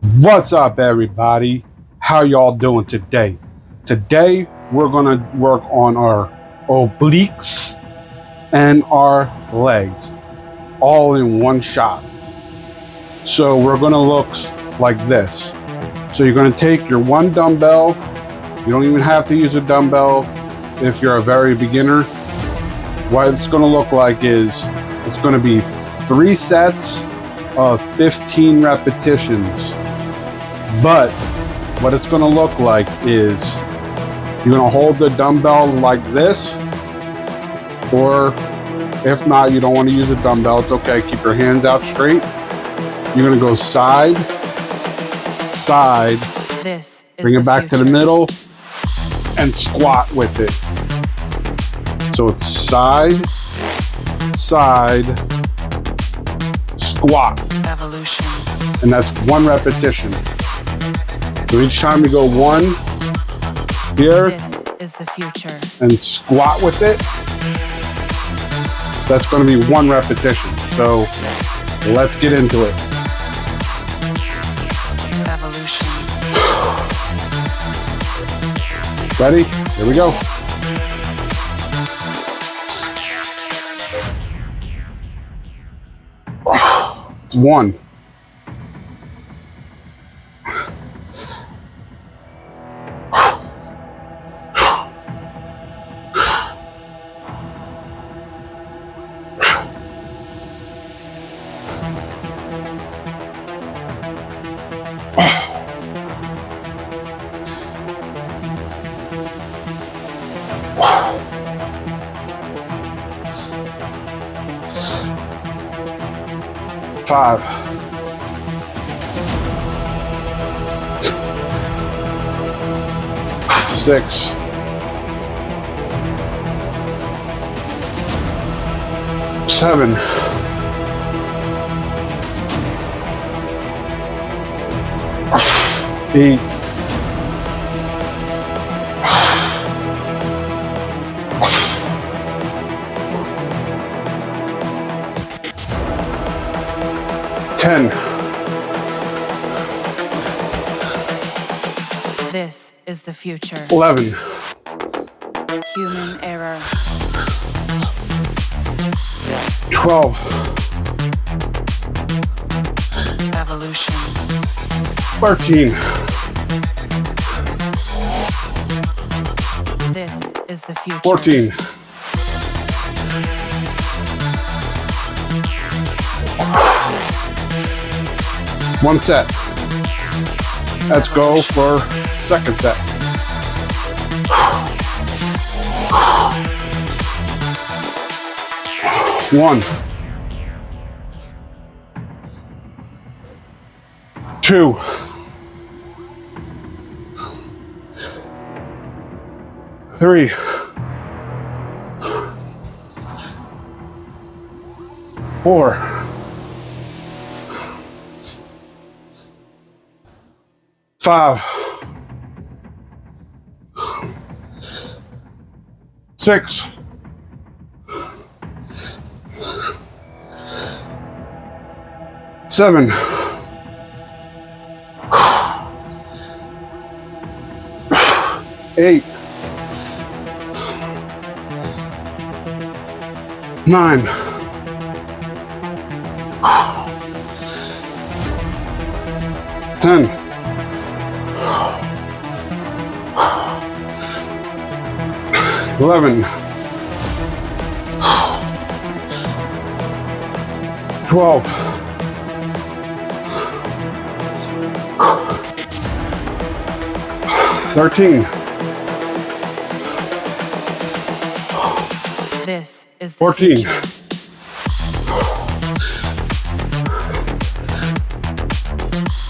What's up, everybody? How y'all doing today? Today we're gonna work on our obliques and our legs all in one shot. So we're gonna look like this. So you're gonna take your one dumbbell. You don't even have to use a dumbbell if you're a very beginner. What it's gonna look like is it's gonna be 3 sets of 15 repetitions. But what it's going to look like is you're going to hold the dumbbell like this, or if not, you don't want to use a dumbbell, it's okay. Keep your hands out straight. You're going to go side, side, bring it back to the middle, and squat with it. So it's side, side, squat. Evolution. And that's 1 repetition. So each time you go 1 here, This is the future. and squat with it, that's going to be 1 repetition. So let's get into it. Evolution. Ready? Here we go. It's 1. Five. 6. 7. 8. 10. This is the future. 11. Human error. 12. Evolution. 13. This is the future. 14. 1 set. Let's go for second set. 1. 2. 3. 4. 5. 6. 7. 8. 9. 10. 11. 12. 13. This is the 14. future.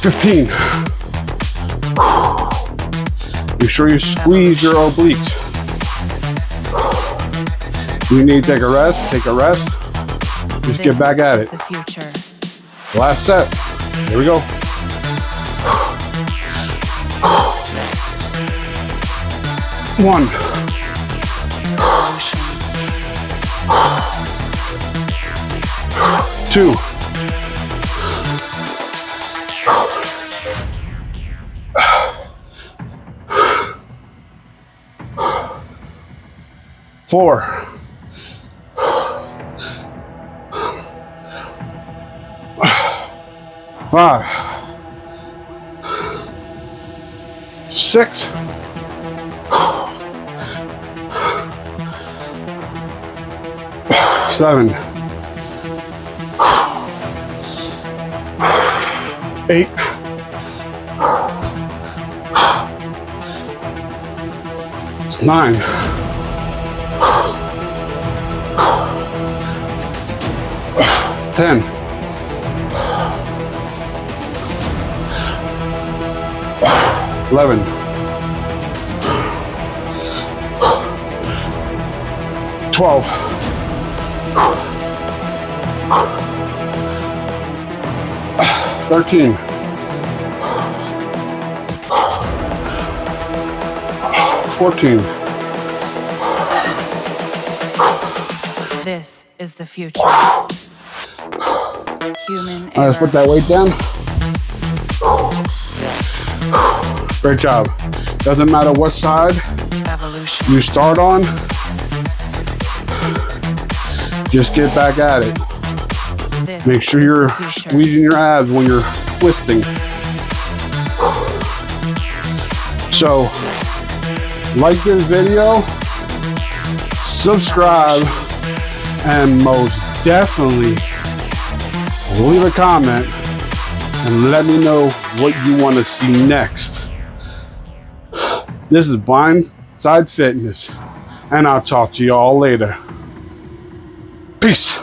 15. Be sure you squeeze your obliques. You need to take a rest, take a rest. Just get back at it. This is the future. Last set. Here we go. 1. 2. 4, 5, 6, 7, 8, 9, 10, 11, 12, 13, 14. This is the future. Human Let's put error. that weight down. Great job. Doesn't matter what side Evolution. you start on, just get back at it. This Make sure is you're the future. squeezing your abs when you're twisting. So, like this video, subscribe, and most definitely leave a comment and let me know what you want to see next. This is Blindside Fitness, and I'll talk to you all later. Peace.